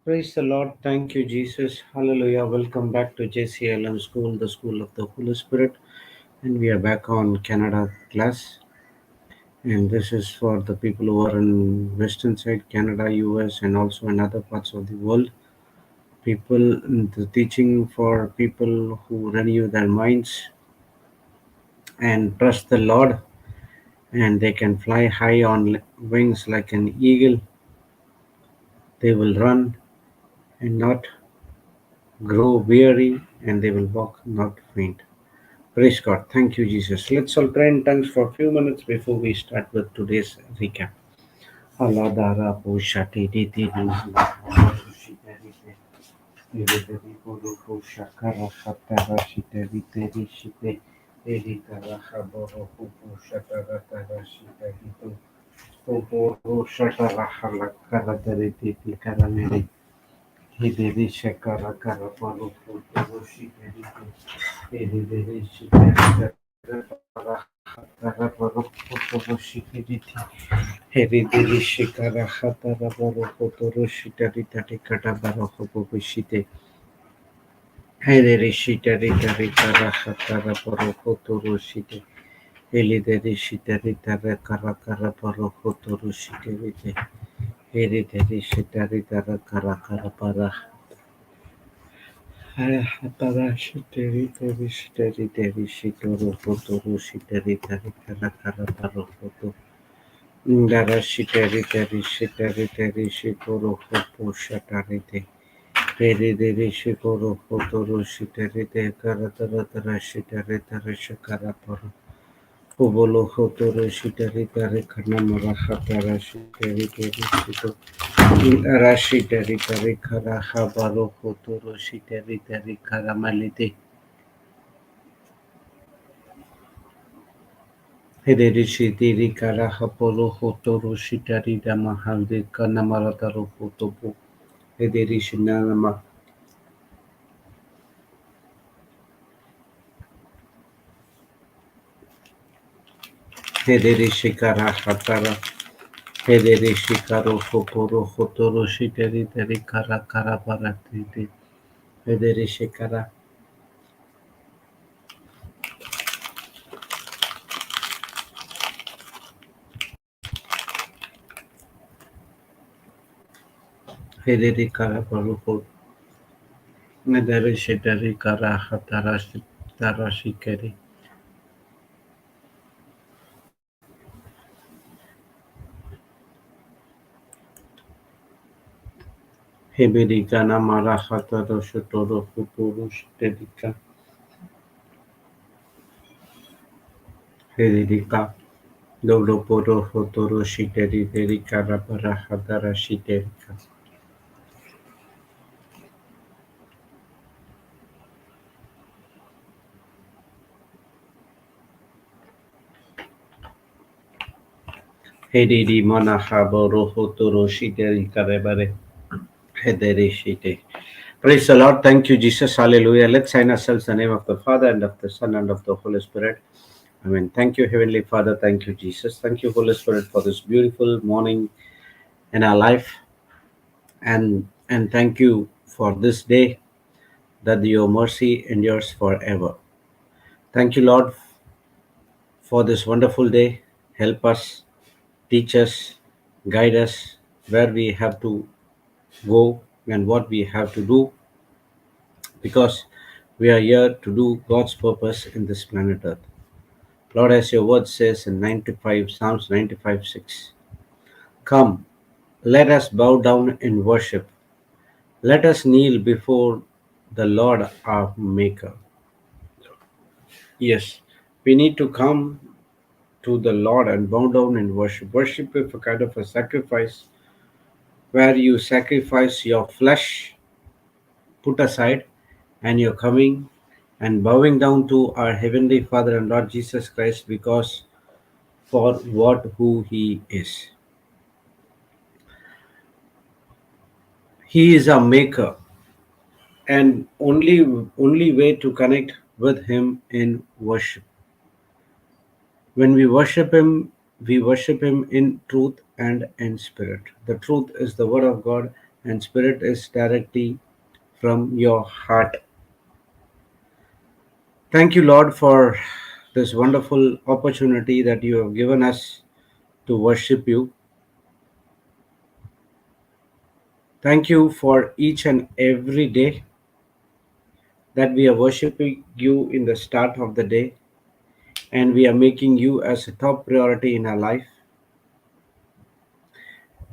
Praise the Lord. Thank you, Jesus. Hallelujah. Welcome back to JCILM School, the School of the Holy Spirit. And we are back on Canada class. And this is for the people who are in western side, Canada, US, and also in other parts of the world. People, the teaching for people who renew their minds and trust the Lord, and they can fly high on wings like an eagle. They will run and not grow weary, and they will walk not faint. Praise God. Thank you, Jesus. Let's all pray in tongues for a few minutes before we start with today's recap. Aladara Pushati Diti Shakara Hatara Shite Viteri Shite Editara Haboro Shatara Tara Shite Hito Oboro Shatara Halakara Titi Karamiri Hideri Shakara Karaparu Shite Editeri Shite Hereditary Shikara Hatara Barokotoro Shitari Tatikata Barokopishite Hederi Shitari Tarikara Hatara Barokotoro Shite Elideri Shitari Tarakara Kara Barokotoro Shite Hereditary Shitari Tarakara Kara Para Hatara Shitari Tari Shitari Tari Shitoro Kotoro Shitari Tarikara Kara Barokoto Ndara shitari tari shitari tari shikoro hopo shatari te. Peri deri shikoro hotoro shitari te karatara tara shitari tara shakara paro. Hobolo hotoro shitari tari kanamara hatara shitari tari shito. Ndara shitari tari kara habaro hotoro shitari tari karamalite. Hederi shitiri kara hapolo hotoro shitari dama halde kanamara taro hotopo. Hederishinama Hederishikara Hatara Hederishikaro Hoporo Hotoro Shiteri Teri Kara Kara Paratiti Hederishikara Hederikara Paruho Hederishiteri Kara Hatara Shitara Shikeri Hebedikana Mara Hataro Shotoro Hoporo Shiterika Hederika Dodo Poro Hotoro Shiteri Teri Kara Para Hatara Shiterika Hedidi Mana Haboro Hotoro Shiteri Karebare Hederishite. Praise the Lord. Thank you, Jesus. Hallelujah. Let's sign ourselves in the name of the Father and of the Son and of the Holy Spirit. Amen. Thank you, Heavenly Father. Thank you, Jesus. Thank you, Holy Spirit, for this beautiful morning in our life. And thank you for this day that your mercy endures forever. Thank you, Lord, for this wonderful day. Help us, teach us, guide us where we have to go and what we have to do because we are here to do God's purpose in this planet Earth. Lord, as your word says in 95, Psalms 95:6, come, let us bow down in worship. Let us kneel before the Lord our Maker. Yes, we need to come to the Lord and bow down in worship. Worship is a kind of a sacrifice where you sacrifice your flesh, put aside, and you're coming and bowing down to our Heavenly Father and Lord Jesus Christ because for who He is. He is our maker, and only way to connect with Him in worship. When we worship Him in truth and in spirit. The truth is the Word of God, and spirit is directly from your heart. Thank you, Lord, for this wonderful opportunity that you have given us to worship you. Thank you for each and every day that we are worshiping you in the start of the day, and we are making you as a top priority in our life.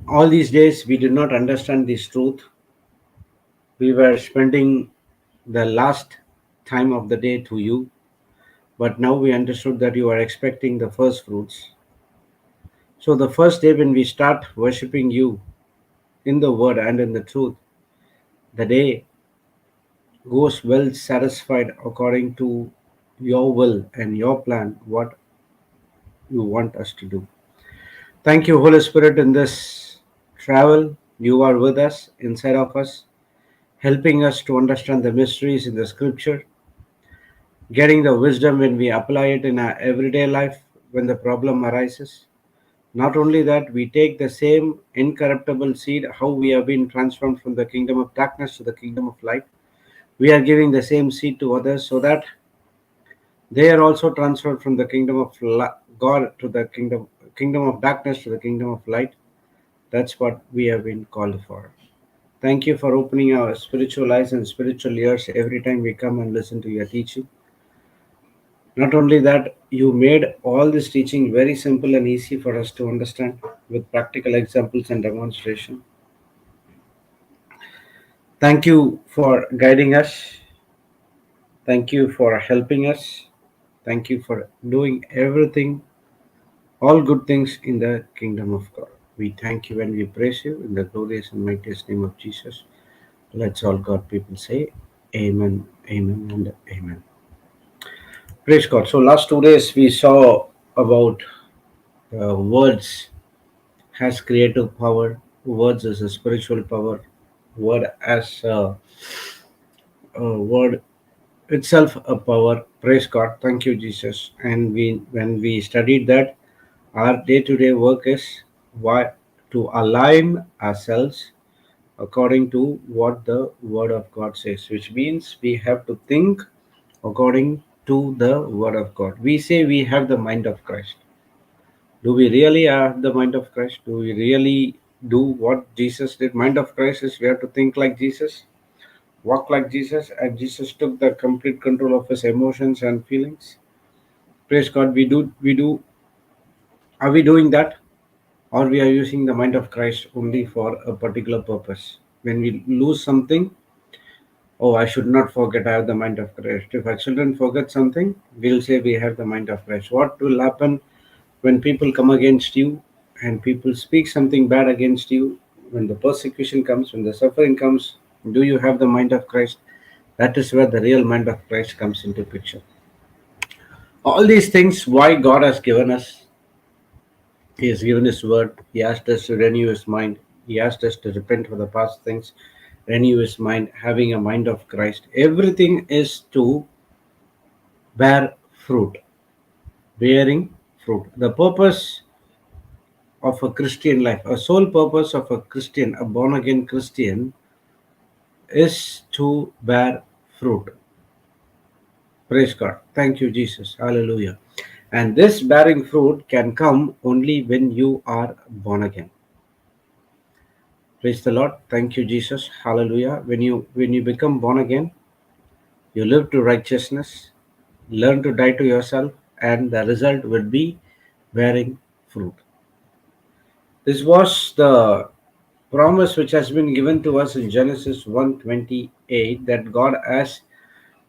All these days, we did not understand this truth. We were spending the last time of the day to you, but now we understood that you are expecting the first fruits. So, the first day when we start worshiping you in the word and in the truth, the day goes well satisfied according to your will and your plan, what you want us to do. Thank you, Holy Spirit, in this travel. You are with us, inside of us, helping us to understand the mysteries in the scripture, getting the wisdom when we apply it in our everyday life when the problem arises. Not only that, we take the same incorruptible seed, how we have been transformed from the kingdom of darkness to the kingdom of light. We are giving the same seed to others so that they are also transferred from the kingdom of God to the kingdom of darkness to the kingdom of light. That's what we have been called for. Thank you for opening our spiritual eyes and spiritual ears every time we come and listen to your teaching. Not only that, you made all this teaching very simple and easy for us to understand with practical examples and demonstration. Thank you for guiding us. Thank you for helping us. Thank you for doing everything, all good things in the kingdom of God. We thank you and we praise you in the glorious and mightiest name of Jesus. Let's all God people say Amen, Amen, and Amen. Praise God. So last 2 days we saw about words has creative power. Words as a spiritual power. Word as a word itself a power. Praise God. Thank you, Jesus. And when we studied that, our day-to-day work is why to align ourselves according to what the Word of God says, which means we have to think according to the Word of God. We say we have the mind of Christ. Do we really have the mind of Christ? Do we really do what Jesus did? Mind of Christ is we have to think like Jesus, walk like Jesus, and Jesus took the complete control of his emotions and feelings. Praise God. We do. Are we doing that? Or we are using the mind of Christ only for a particular purpose? When we lose something, oh, I should not forget I have the mind of Christ. If our children forget something, we'll say we have the mind of Christ. What will happen when people come against you and people speak something bad against you? When the persecution comes, when the suffering comes, do you have the mind of Christ? That is where the real mind of Christ comes into picture. All these things, why God has given us, He has given His word. He asked us to renew His mind. He asked us to repent for the past things, renew His mind, having a mind of Christ. Everything is to bear fruit, bearing fruit. The purpose of a Christian life, a sole purpose of a Christian, a born again Christian, is to bear fruit. Praise God. Thank you, Jesus. Hallelujah. And this bearing fruit can come only when you are born again. Praise the Lord. Thank you, Jesus. Hallelujah. When you become born again, you live to righteousness, learn to die to yourself, and the result will be bearing fruit. This was the promise which has been given to us in Genesis 1:28 that God has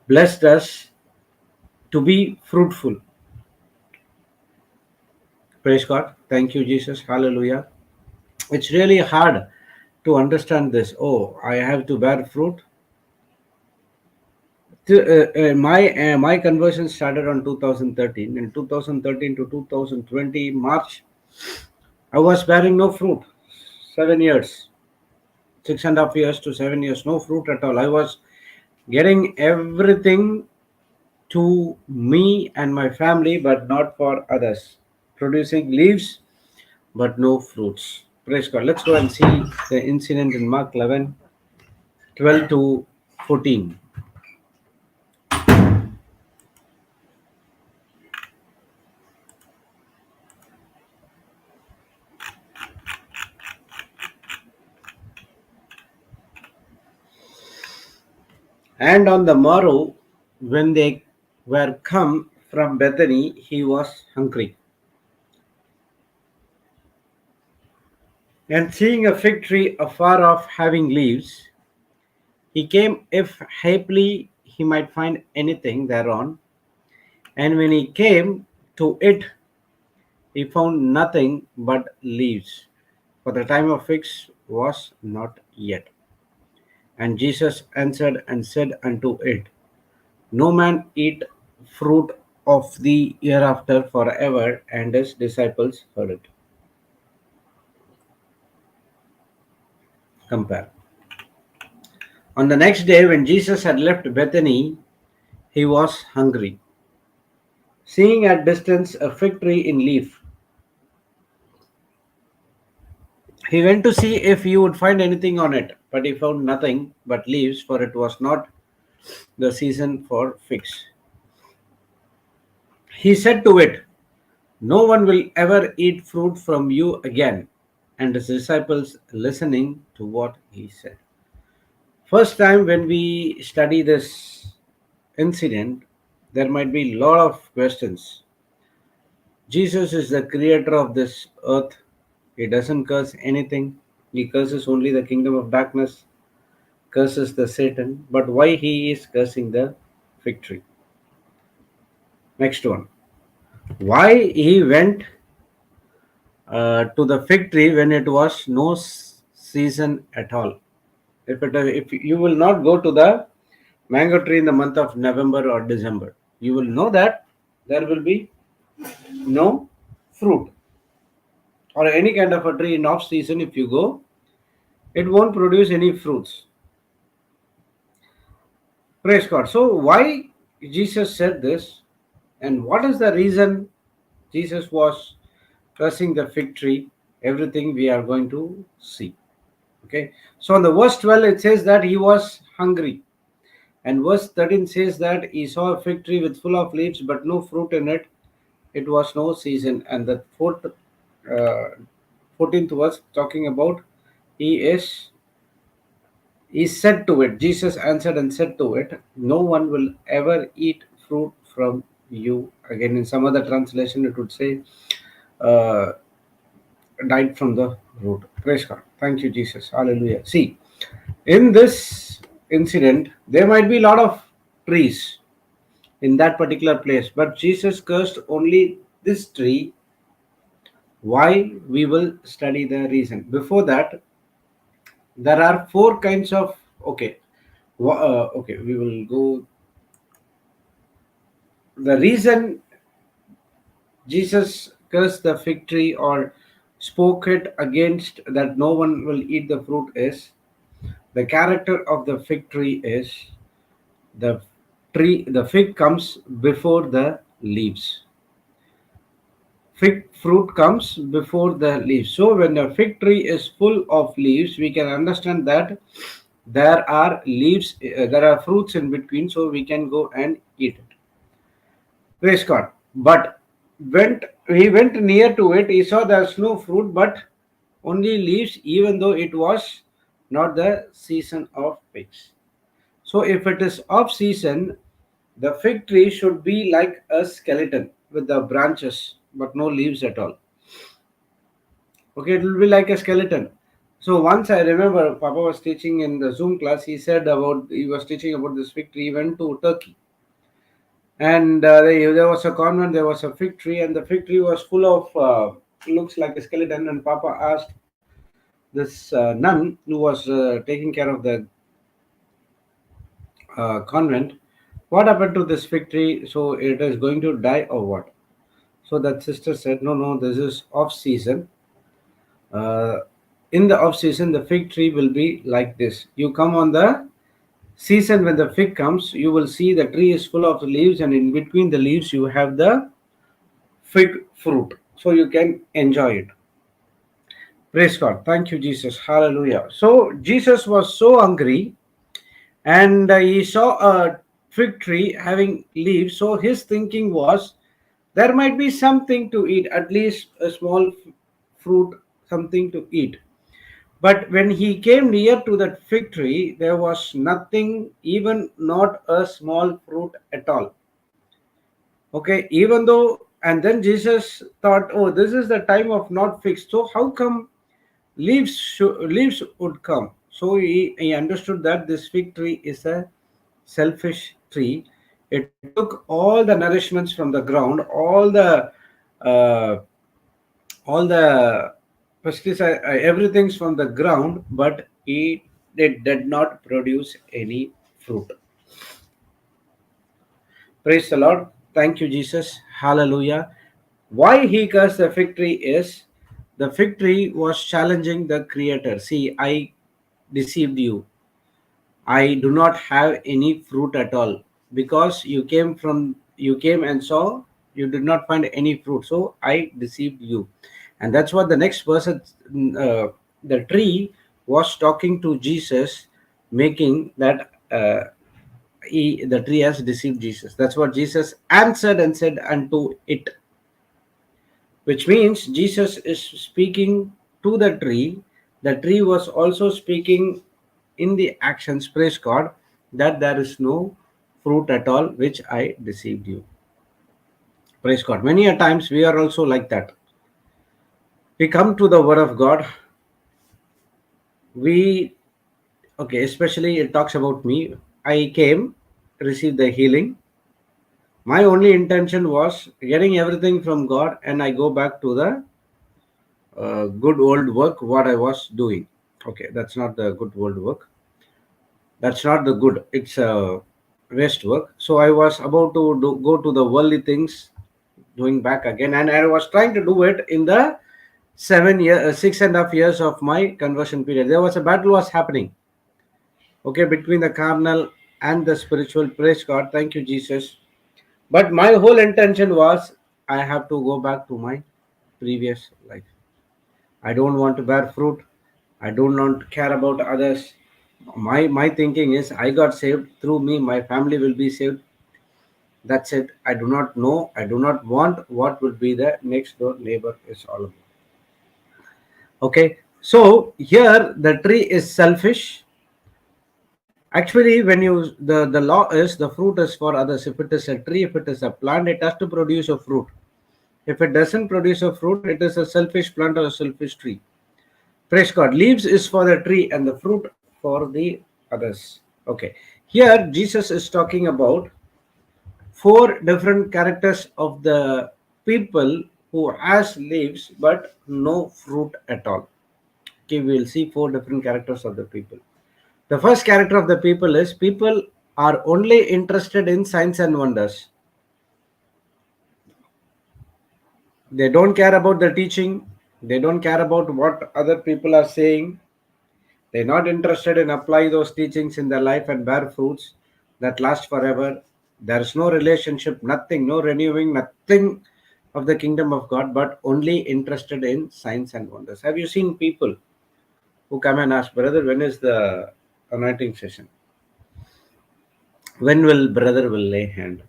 blessed us to be fruitful. Praise God. Thank you, Jesus. Hallelujah. It's really hard to understand this. Oh, I have to bear fruit. My conversion started on 2013. In 2013 to 2020 March, I was bearing no fruit. 7 years, 6.5 years to 7 years, no fruit at all. I was getting everything to me and my family, but not for others. Producing leaves, but no fruits. Praise God. Let's go and see the incident in Mark 11, 12 to 14. And on the morrow, when they were come from Bethany, he was hungry. And seeing a fig tree afar off having leaves, he came if haply he might find anything thereon. And when he came to it, he found nothing but leaves, for the time of figs was not yet. And Jesus answered and said unto it, no man eat fruit of the hereafter forever. And his disciples heard it. Compare. On the next day, when Jesus had left Bethany, he was hungry. Seeing at distance a fig tree in leaf, he went to see if he would find anything on it, but he found nothing but leaves, for it was not the season for figs. He said to it, no one will ever eat fruit from you again. And his disciples listening to what he said. First time when we study this incident, there might be a lot of questions. Jesus is the creator of this earth. He doesn't curse anything. He curses only the kingdom of darkness, curses the Satan. But why he is cursing the fig tree? Next one. Why he went to the fig tree when it was no season at all? If you will not go to the mango tree in the month of November or December, you will know that there will be no fruit, or any kind of a tree in off season. If you go, it won't produce any fruits. Praise God. So why Jesus said this, and what is the reason Jesus was cursing the fig tree? Everything we are going to see. Okay. So on the verse 12 it says that he was hungry. And verse 13 says that he saw a fig tree with full of leaves, but no fruit in it. It was no season. And the 14th verse talking about he said to it, Jesus answered and said to it, no one will ever eat fruit from you again. In some other translation, it would say, uh, died from the root. Praise God. Thank you, Jesus. Hallelujah. See, in this incident, there might be a lot of trees in that particular place, but Jesus cursed only this tree. Why? We will study the reason. Before that, there are four kinds of, okay. Okay, we will go. The reason Jesus cursed the fig tree or spoke it against that no one will eat the fruit is the character of the fig tree is the the fig comes before the leaves. Fig fruit comes before the leaves. So when the fig tree is full of leaves, we can understand that there are leaves, there are fruits in between, so we can go and eat it. Praise God. But when he went near to it, he saw there's no fruit but only leaves, even though it was not the season of figs. So if it is off season, the fig tree should be like a skeleton with the branches but no leaves at all. Okay, it will be like a skeleton. So once I remember Papa was teaching in the Zoom class, he was teaching about this fig tree. He went to Turkey. And there was a convent, there was a fig tree, and the fig tree was full of looks like a skeleton. And Papa asked this nun who was taking care of the convent, what happened to this fig tree? So it is going to die or what? So that sister said, no, no, this is off season. Uh, in the off season, the fig tree will be like this. You come on the season when the fig comes, you will see the tree is full of leaves, and in between the leaves, you have the fig fruit. So you can enjoy it. Praise God. Thank you, Jesus. Hallelujah. So Jesus was so hungry, and he saw a fig tree having leaves. So his thinking was there might be something to eat, at least a small fruit, something to eat. But when he came near to that fig tree, there was nothing, even not a small fruit at all. Okay, even though, and then Jesus thought, oh, this is the time of not figs. So how come leaves would come? So he understood that this fig tree is a selfish tree. It took all the nourishments from the ground, uh, all the pesticide, everything's from the ground, but it did not produce any fruit. Praise the Lord. Thank you, Jesus. Hallelujah. Why he cursed the fig tree is the fig tree was challenging the creator. See, I deceived you. I do not have any fruit at all because you came and saw you did not find any fruit. So I deceived you. And that's what the next person, the tree was talking to Jesus, making that the tree has deceived Jesus. That's what Jesus answered and said unto it, which means Jesus is speaking to the tree. The tree was also speaking in the actions, praise God, that there is no fruit at all, which I deceived you. Praise God. Many a times we are also like that. We come to the word of God. We, okay, especially it talks about me. I came, received the healing. My only intention was getting everything from God, and I go back to the good old work what I was doing. Okay, that's not the good old work. That's not the good. It's a waste work. So I was about to go to the worldly things, doing back again, and I was trying to do it in the 7 year, 6.5 years of my conversion period. There was a battle was happening. Okay, between the carnal and the spiritual. Praise God. Thank you, Jesus. But my whole intention was I have to go back to my previous life. I don't want to bear fruit. I do not care about others. My thinking is I got saved through me. My family will be saved. That's it. I do not know. I do not want what will be the next door neighbor is all about. Okay. So here the tree is selfish. Actually, when the law is the fruit is for others. If it is a tree, if it is a plant, it has to produce a fruit. If it doesn't produce a fruit, it is a selfish plant or a selfish tree. Praise God. Leaves is for the tree and the fruit for the others. Okay. Here, Jesus is talking about four different characters of the people who has leaves but no fruit at all. Okay, we will see four different characters of the people. The first character of the people is people are only interested in signs and wonders. They don't care about the teaching. They don't care about what other people are saying. They're not interested in apply those teachings in their life and bear fruits that last forever. There is no relationship, nothing, no renewing, nothing of the kingdom of God, but only interested in signs and wonders. Have you seen people who come and ask, brother, when is the anointing session? When will brother will lay hand?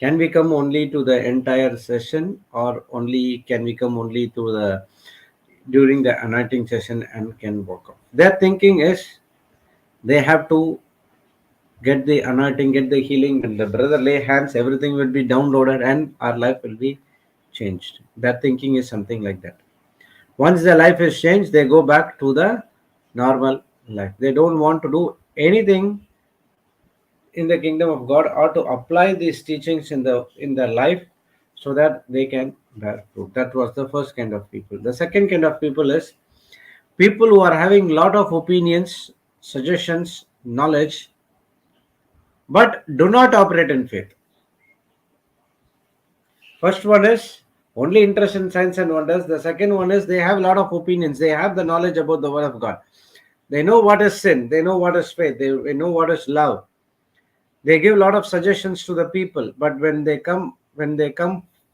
Can we come only to the entire session, or only can we come only to the during the anointing session and can walk off? Their thinking is they have to get the anointing, get the healing, and the brother lay hands, everything will be downloaded and our life will be changed. That thinking is something like that. Once their life is changed, they go back to the normal life. They don't want to do anything in the kingdom of God or to apply these teachings in their life so that they can bear fruit. That was the first kind of people. The second kind of people is people who are having lot of opinions, suggestions, knowledge, but do not operate in faith. First one is only interest in signs and wonders. The second one is they have a lot of opinions. They have the knowledge about the word of God. They know what is sin. They know what is faith. They know what is love. They give a lot of suggestions to the people. But when they come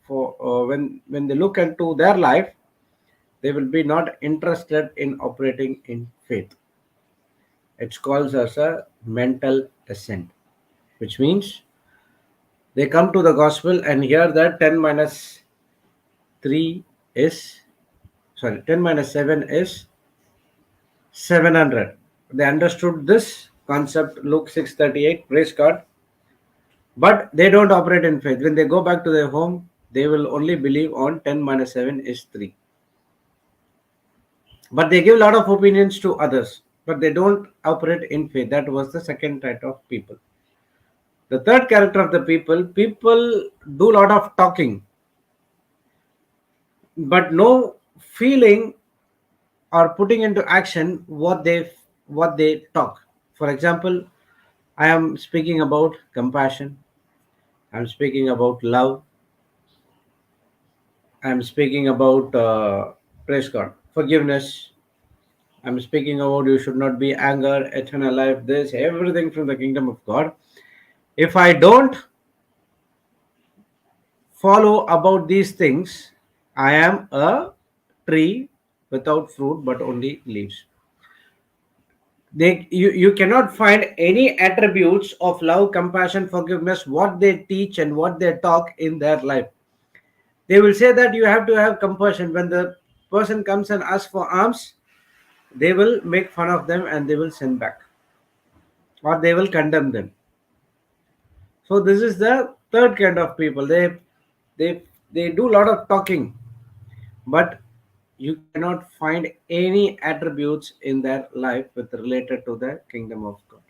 for when they look into their life, they will be not interested in operating in faith. It's called as a mental assent, which means they come to the gospel and hear that 10 minus 3 is 10 minus 7 is 700. They understood this concept, Luke 6:38, praise God, but they don't operate in faith. When they go back to their home, they will only believe on 10 minus 7 is 3. But they give a lot of opinions to others, but they don't operate in faith. That was the second type of people. The third character of the people do a lot of talking, but no feeling or putting into action what they talk. For example, I am speaking about compassion, I'm speaking about love, I'm speaking about praise God, forgiveness, I'm speaking about you should not be anger, eternal life, this everything from the kingdom of God. If I don't follow about these things, I am a tree without fruit but only leaves. You cannot find any attributes of love, compassion, forgiveness, what they teach and what they talk in their life. They will say that you have to have compassion. When the person comes and asks for alms, they will make fun of them and they will send back, or they will condemn them. So this is the third kind of people. They do a lot of talking, but you cannot find any attributes in their life with related to the kingdom of God.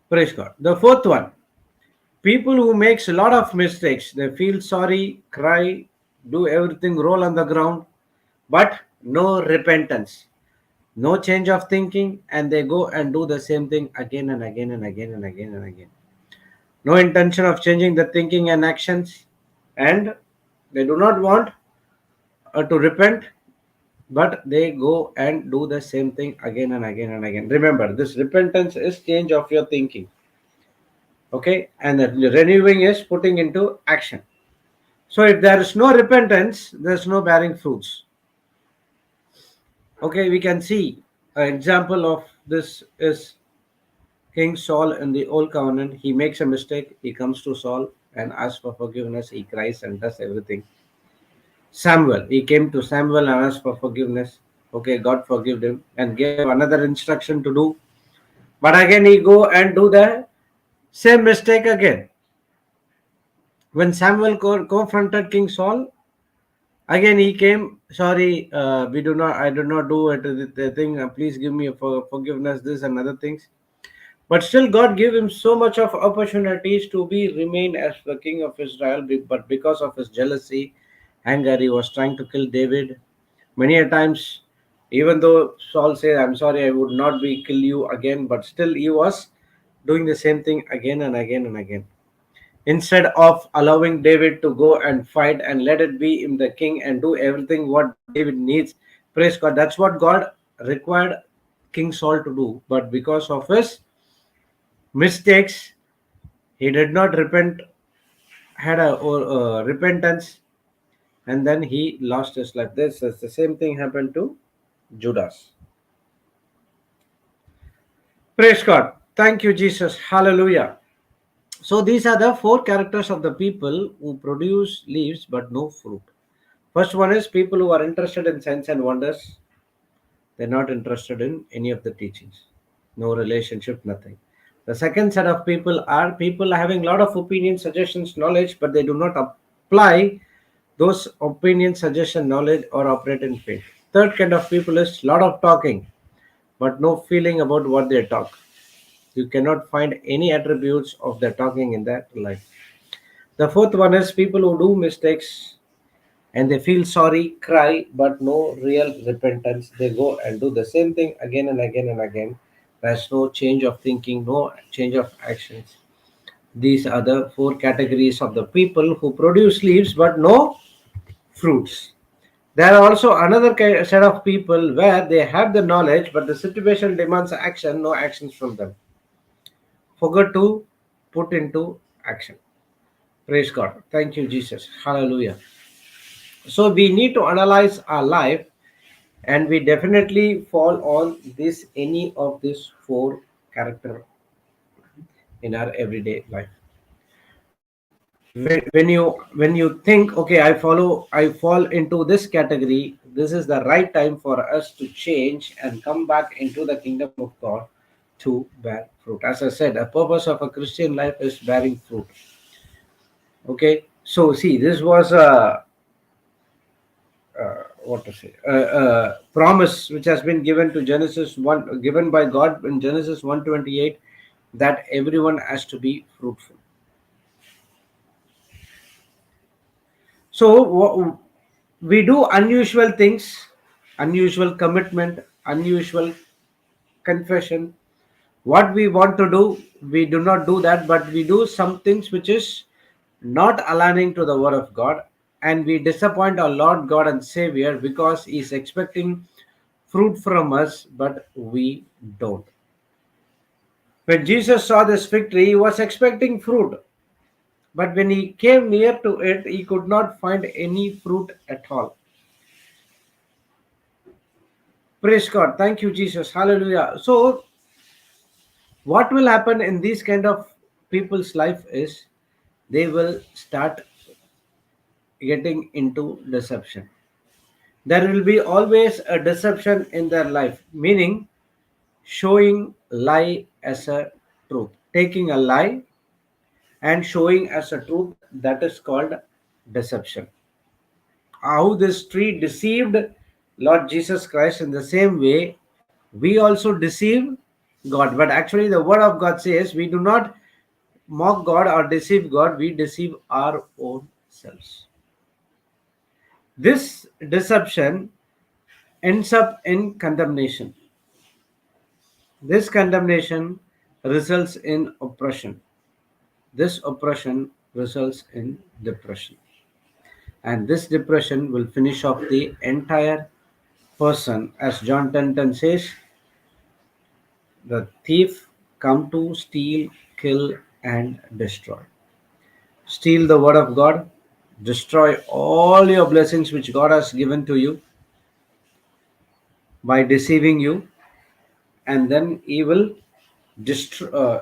Praise God. The fourth one, people who makes a lot of mistakes. They feel sorry, cry, do everything, roll on the ground, but no repentance, no change of thinking, and they go and do the same thing again and again and again and again and again. No intention of changing the thinking and actions, and they do not want to repent, but they go and do the same thing again and again and again. Remember, this repentance is change of your thinking, okay, and the renewing is putting into action. So if there is no repentance, there's no bearing fruits. Okay, we can see an example of this is King Saul in the Old Covenant. He makes a mistake, he comes to Saul and asks for forgiveness, he cries and does everything. Samuel, he came to Samuel and asked for forgiveness. Okay, God forgave him and gave another instruction to do. But again, he go and do the same mistake again. When Samuel confronted King Saul, again he came, sorry, I do not do it, the thing, please give me forgiveness, this and other things. But still God gave him so much of opportunities to be remain as the king of Israel, but because of his jealousy, anger, he was trying to kill David. Many a times, even though Saul said, I'm sorry, I would not be kill you again, but still he was doing the same thing again and again and again. Instead of allowing David to go and fight and let it be him the king and do everything what David needs, praise God. That's what God required King Saul to do. But because of his mistakes, he did not repent, had a repentance, and then he lost his life. This is the same thing happened to Judas. Praise God. Thank you, Jesus. Hallelujah. So these are the four characters of the people who produce leaves but no fruit. First one is people who are interested in signs and wonders. They're not interested in any of the teachings. No relationship, nothing. The second set of people are people having a lot of opinions, suggestions, knowledge, but they do not apply those opinions, suggestion, knowledge, or operate in faith. Third kind of people is a lot of talking, but no feeling about what they talk. You cannot find any attributes of the talking in that life. The fourth one is people who do mistakes and they feel sorry, cry, but no real repentance. They go and do the same thing again and again and again. There's no change of thinking, no change of actions. These are the four categories of the people who produce leaves but no fruits. There are also another set of people where they have the knowledge but the situation demands action, no actions from them. Forgot to put into action. Praise God. Thank you, Jesus. Hallelujah. So we need to analyze our life, and we definitely fall on this any of these four character in our everyday life. When you think, okay, I fall into this category, this is the right time for us to change and come back into the kingdom of God to bear fruit. As I said, a purpose of a Christian life is bearing fruit. Okay, so see, this was a what to say, promise which has been given to Genesis 1, given by God in Genesis 1:28, that everyone has to be fruitful. So we do unusual things, unusual commitment, unusual confession. What we want to do, we do not do that, but we do some things which is not aligning to the word of God, and we disappoint our Lord God and Savior because He is expecting fruit from us, but we don't. When Jesus saw this fig tree, He was expecting fruit, but when He came near to it, He could not find any fruit at all. Praise God. Thank you, Jesus. Hallelujah. So, what will happen in these kind of people's life is they will start getting into deception. There will be always a deception in their life, meaning showing lie as a truth, taking a lie and showing as a truth, that is called deception. How this tree deceived Lord Jesus Christ, in the same way we also deceive God. But actually the word of God says we do not mock God or deceive God, we deceive our own selves. This deception ends up in condemnation. This condemnation results in oppression. This oppression results in depression. And this depression will finish off the entire person. As John 10:10 says, the thief come to steal, kill, and destroy. Steal the word of God, destroy all your blessings which God has given to you by deceiving you, and then he will destroy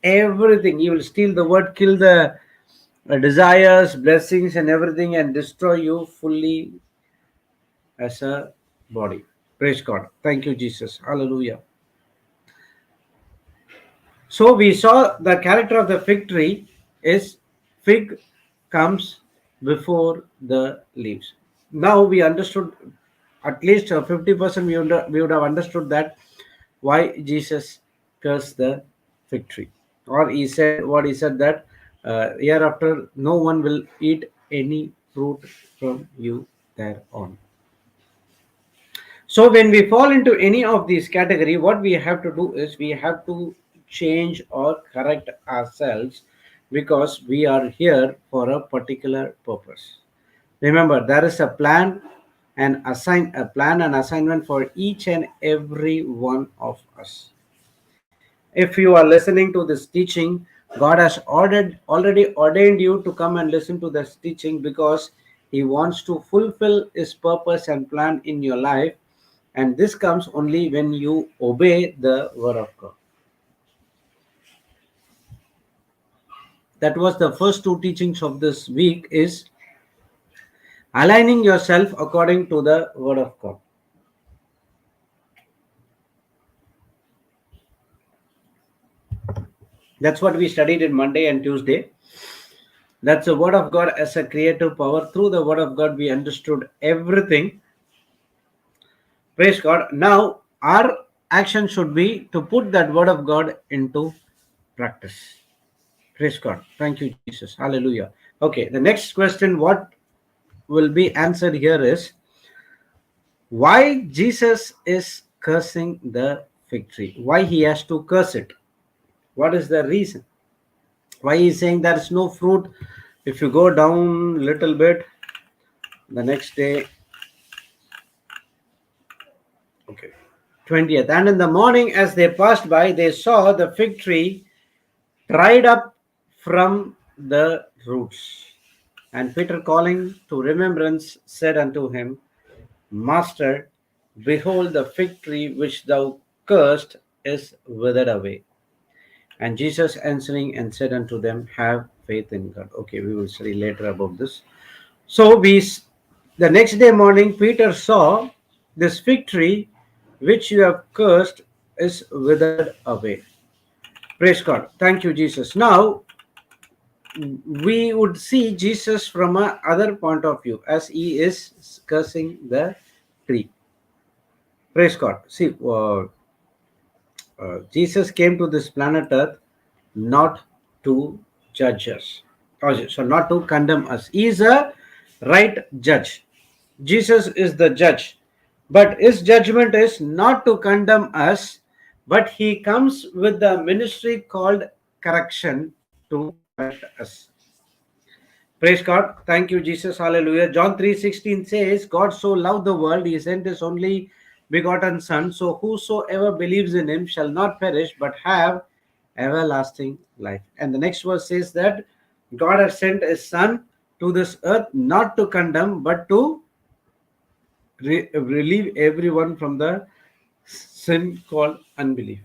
everything. He will steal the word, kill the desires, blessings, and everything, and destroy you fully as a body. Praise God. Thank you, Jesus. Hallelujah. So we saw the character of the fig tree is fig comes before the leaves. Now we understood at least 50%, we would have understood that why Jesus cursed the fig tree. Or he said what he said, that hereafter no one will eat any fruit from you thereon. So when we fall into any of these category, what we have to do is we have to change or correct ourselves, because we are here for a particular purpose. Remember, there is a plan and assignment for each and every one of us. If you are listening to this teaching, God has already ordained you to come and listen to this teaching, because He wants to fulfill His purpose and plan in your life. And this comes only when you obey the word of God. That was the first two teachings of this week, is aligning yourself according to the word of God. That's what we studied in Monday and Tuesday. That's the word of God as a creative power. Through the word of God, we understood everything. Praise God. Now, our action should be to put that word of God into practice. Praise God. Thank you, Jesus. Hallelujah. Okay, the next question, what will be answered here is why Jesus is cursing the fig tree. Why he has to curse it. What is the reason? Why he is saying there is no fruit? If you go down a little bit, the next day, okay, 20th. And in the morning, as they passed by, they saw the fig tree dried up from the roots. And Peter, calling to remembrance, said unto him, Master, behold, the fig tree which thou cursed is withered away. And Jesus answering and said unto them, Have faith in God. Okay, we will study later about this. So the next day morning, Peter saw this fig tree which you have cursed is withered away. Praise God. Thank you, Jesus. Now we would see Jesus from a other point of view as he is cursing the tree. Praise God. See, Jesus came to this planet Earth not to judge us, so not to condemn us. He is a right judge. Jesus is the judge, but his judgment is not to condemn us, but he comes with the ministry called correction to correct us. Praise God. Thank you, Jesus. Hallelujah. John 3:16 says, God so loved the world, he sent his only begotten Son, so whosoever believes in him shall not perish, but have everlasting life. And the next verse says that God has sent his Son to this earth not to condemn, but to relieve everyone from the sin called unbelief.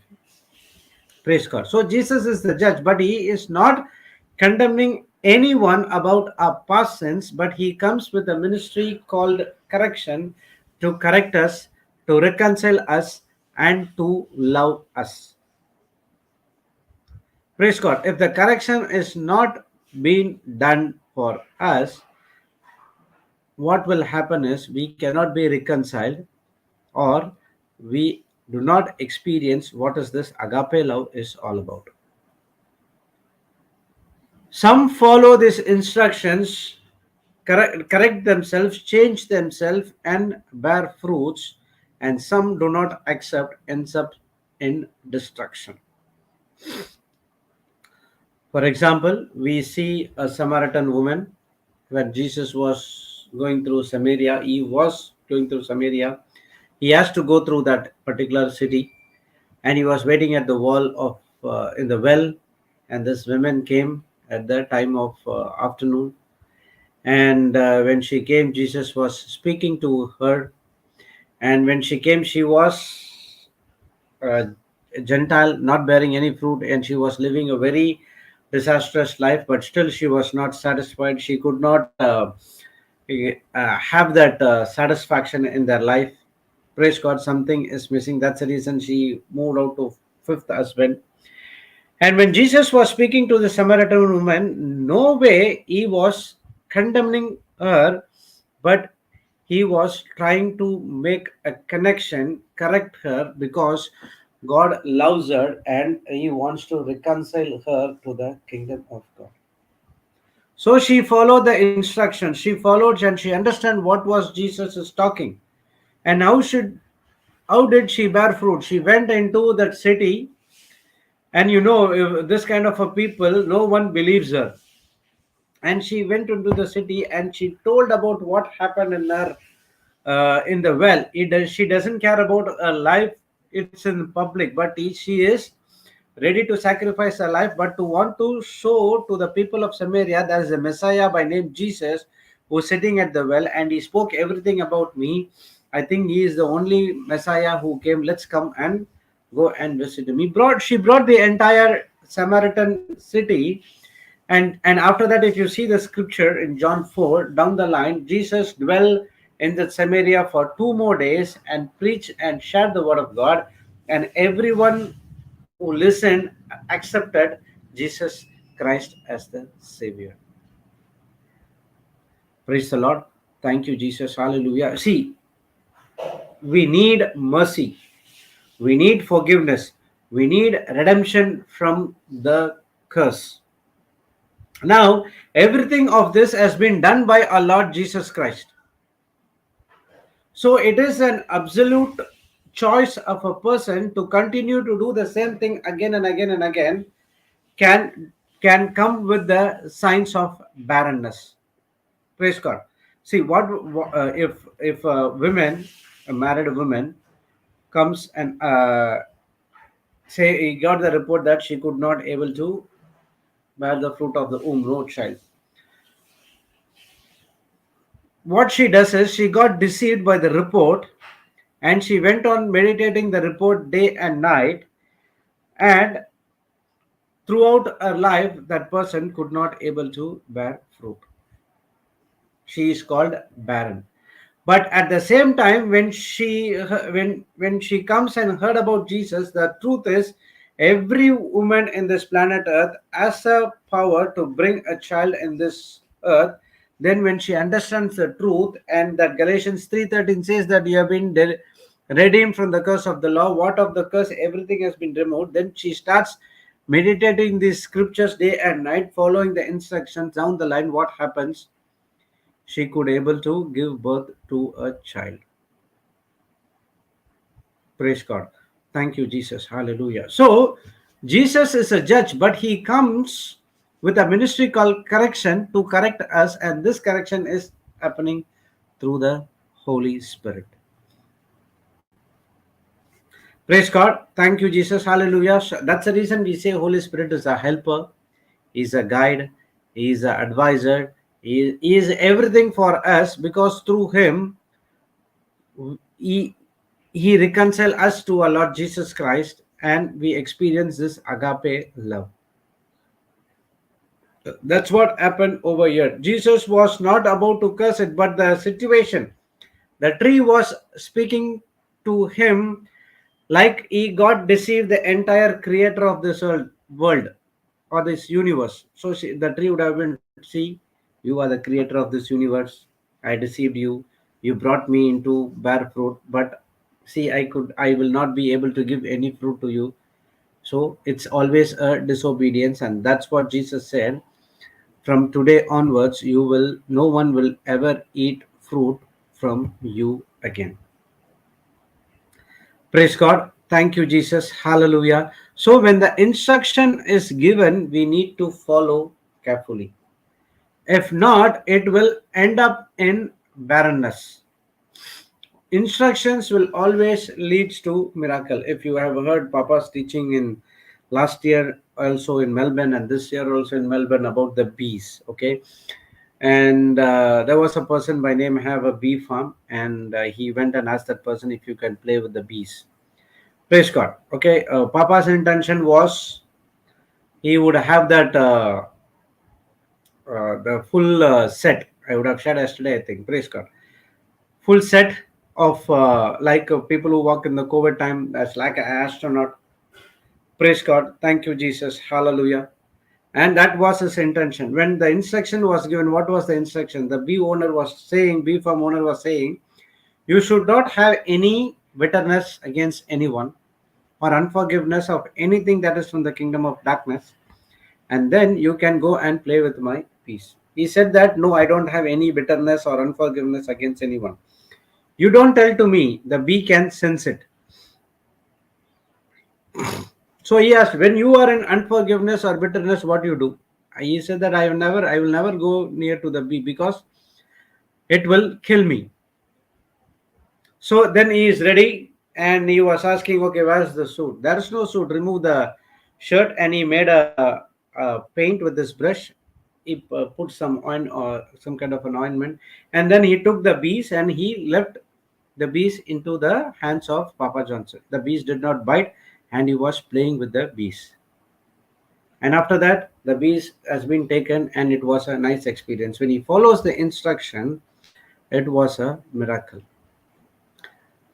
Praise God. So Jesus is the judge, but he is not condemning anyone about our past sins, but he comes with a ministry called correction to correct us, to reconcile us, and to love us. Praise God. If the correction is not being done for us, what will happen is we cannot be reconciled, or we do not experience what is this agape love is all about. Some follow these instructions, correct themselves, change themselves, and bear fruits, and some do not accept, ends up in destruction. For example, we see a Samaritan woman when Jesus was going through Samaria. He was going through Samaria. He has to go through that particular city, and he was waiting at the wall of in the well, and this woman came at the time of afternoon. And when she came, Jesus was speaking to her. And when she came, she was a Gentile, not bearing any fruit, and she was living a very disastrous life. But still, she was not satisfied. She could not have that satisfaction in their life. Praise God, something is missing. That's the reason she moved out to fifth husband. And when Jesus was speaking to the Samaritan woman, no way he was condemning her, but he was trying to make a connection, correct her, because God loves her and he wants to reconcile her to the kingdom of God. So she followed the instructions. She followed and she understood what was Jesus is talking. And how did she bear fruit? She went into that city, and if this kind of a people, no one believes her. And she went into the city and she told about what happened in her in the well. She doesn't care about her life. It's in public, but she is ready to sacrifice her life, but to want to show to the people of Samaria there is a Messiah by name Jesus who's sitting at the well, and he spoke everything about me. I think he is the only Messiah who came. Let's come and go and visit him. She brought the entire Samaritan city. And after that, if you see the scripture in John 4 down the line, Jesus dwelled in the Samaria for 2 more days and preached and shared the word of God, and everyone who listened accepted Jesus Christ as the Savior. Praise the Lord. Thank you, Jesus. Hallelujah. See, we need mercy. We need forgiveness. We need redemption from the curse. Now, everything of this has been done by our Lord Jesus Christ. So it is an absolute choice of a person to continue to do the same thing again and again and again can can come with the signs of barrenness. Praise God. See if a married woman comes and say he got the report that she could not able to bear the fruit of the womb, no child. What she does is she got deceived by the report, and she went on meditating the report day and night, and throughout her life that person could not able to bear fruit. She is called barren. But at the same time, when she comes and heard about Jesus, the truth is every woman in this planet earth has a power to bring a child in this earth. Then when she understands the truth, and that Galatians 3:13 says that you have been redeemed from the curse of the law, what of the curse, everything has been removed, then she starts meditating these scriptures day and night, following the instructions down the line. What happens? She could able to give birth to a child. Praise God. Thank you, Jesus. Hallelujah. So Jesus is a judge, but he comes with a ministry called correction to correct us, and this correction is happening through the Holy Spirit. Praise God. Thank you, Jesus. Hallelujah. So that's the reason we say Holy Spirit is a helper, is a guide, he is an advisor, he is everything for us, because through him he he reconciled us to our Lord Jesus Christ, and we experience this agape love. That's what happened over here. Jesus was not about to curse it, but the situation, the tree was speaking to him, like he got deceived the entire creator of this world or this universe. So the tree would have been, see, you are the creator of this universe. I deceived you. You brought me into bear fruit, but see, I will not be able to give any fruit to you. So it's always a disobedience, and that's what Jesus said. From today onwards, no one will ever eat fruit from you again. Praise God. Thank you, Jesus. Hallelujah. So when the instruction is given, we need to follow carefully. If not, it will end up in barrenness. Instructions will always leads to miracle. If you have heard Papa's teaching in last year also in Melbourne, and this year also in Melbourne, about the bees, okay, and there was a person by name have a bee farm, and he went and asked that person if you can play with the bees. Praise God. Okay, Papa's intention was he would have that the full set. I would have shared yesterday, I think. Praise God. Full set of people who work in the COVID time as like an astronaut. Praise God. Thank you, Jesus. Hallelujah. And that was his intention. When the instruction was given, what was the instruction? The bee farm owner was saying, you should not have any bitterness against anyone or unforgiveness of anything that is from the kingdom of darkness, and then you can go and play with my peace. He said that, no, I don't have any bitterness or unforgiveness against anyone. You don't tell to me, the bee can sense it. So he asked, when you are in unforgiveness or bitterness, what you do? He said that I will never go near to the bee because it will kill me. So then he is ready, and he was asking, okay, where's the suit? There is no suit. Remove the shirt, and he made a paint with this brush. He put some oil or some kind of an ointment, and then he took the bees and he left the bees into the hands of Papa Johnson. The bees did not bite, and he was playing with the bees. And after that, the bees has been taken, and it was a nice experience. When he follows the instruction, it was a miracle.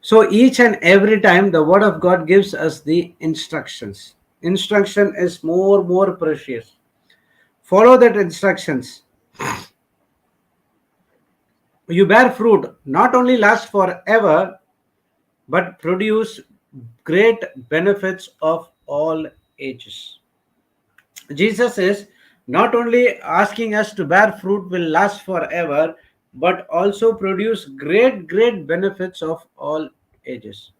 So each and every time the word of God gives us the instructions. Instruction is more precious. Follow that instructions. You bear fruit, not only last forever, but produce great benefits of all ages. Jesus is not only asking us to bear fruit will last forever, but also produce great benefits of all ages.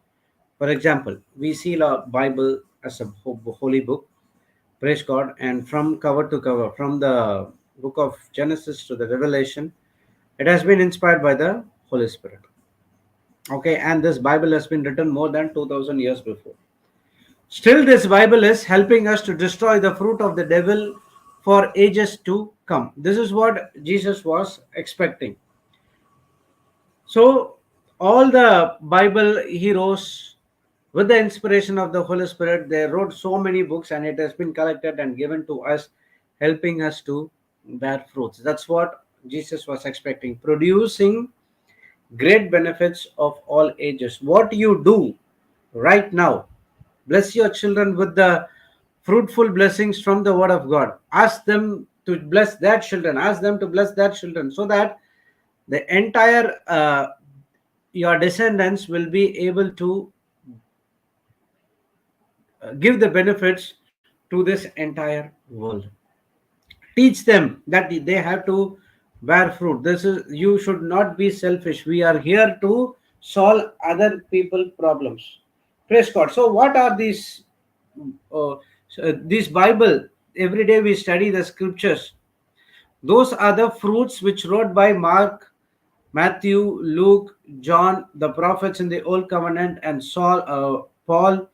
For example, we see the Bible as a holy book, praise God, and from cover to cover, from the book of Genesis to the Revelation, it has been inspired by the Holy Spirit. Okay, and this Bible has been written more than 2000 years before. Still, this Bible is helping us to destroy the fruit of the devil for ages to come. This is what Jesus was expecting. So, all the Bible heroes, with the inspiration of the Holy Spirit, they wrote so many books and it has been collected and given to us, helping us to bear fruits. That's what Jesus was expecting, producing great benefits of all ages. What you do right now, bless your children with the fruitful blessings from the word of God. Ask them to bless their children, ask them to bless their children, so that the entire your descendants will be able to give the benefits to this entire world. Teach them that they have to bear fruit. This is, you should not be selfish. We are here to solve other people problems. Praise God. So what are these this Bible? Every day we study the scriptures. Those are the fruits which wrote by Mark, Matthew, Luke, John, the prophets in the Old Covenant, and Paul,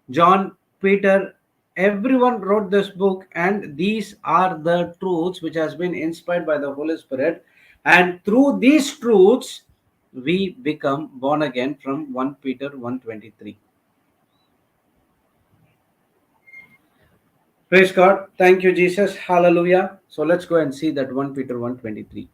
John, Peter. Everyone wrote this book, and these are the truths which has been inspired by the Holy Spirit. And through these truths, we become born again from 1 Peter 1:23. Praise God. Thank you, Jesus. Hallelujah. So let's go and see that 1 Peter 1:23.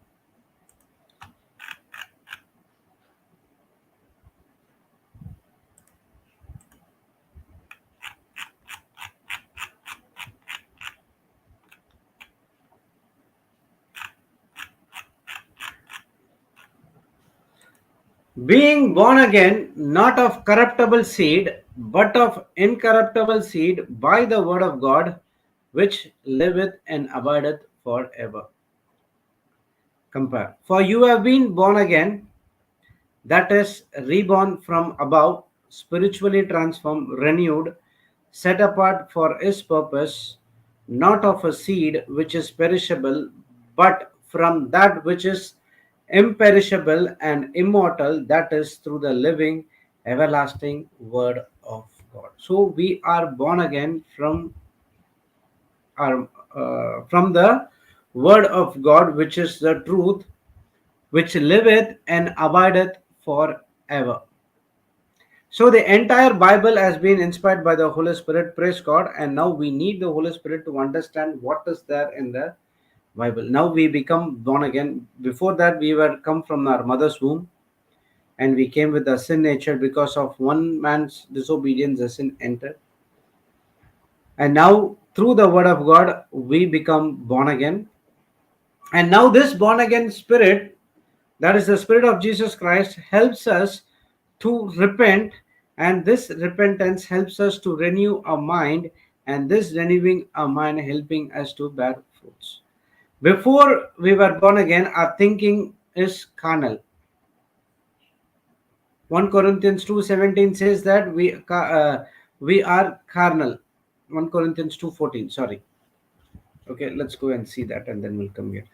Being born again, not of corruptible seed, but of incorruptible seed by the word of God, which liveth and abideth forever. Compare. For you have been born again, that is, reborn from above, spiritually transformed, renewed, set apart for his purpose, not of a seed which is perishable, but from that which is imperishable and immortal, that is, through the living, everlasting word of God. So we are born again from the word of God, which is the truth, which liveth and abideth forever. So the entire Bible has been inspired by the Holy Spirit, praise God, and now we need the Holy Spirit to understand what is there in the Bible. Now we become born again. Before that, we were come from our mother's womb, and we came with a sin nature. Because of one man's disobedience, the sin entered. And now through the word of God, we become born again. And now this born again spirit, that is the spirit of Jesus Christ, helps us to repent, and this repentance helps us to renew our mind, and this renewing our mind helping us to bear fruits. Before we were born again, our thinking is carnal. 1 Corinthians 2:17 says that we are carnal. 1 Corinthians 2:14, sorry. Okay, let's go and see that, and then we'll come here.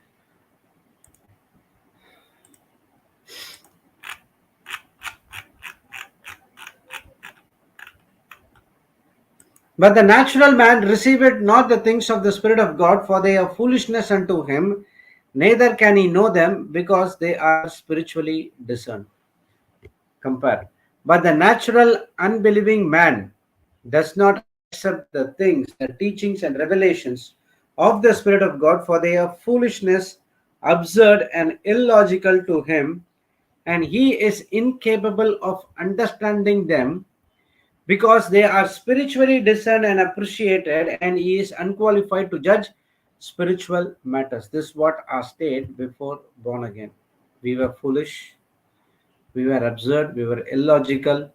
But the natural man receiveth not the things of the Spirit of God, for they are foolishness unto him, neither can he know them, because they are spiritually discerned. Compare. But the natural unbelieving man does not accept the things, the teachings and revelations of the Spirit of God, for they are foolishness, absurd and illogical to him, and he is incapable of understanding them, because they are spiritually discerned and appreciated, and he is unqualified to judge spiritual matters. This is what I stated before born again. We were foolish, we were absurd, we were illogical,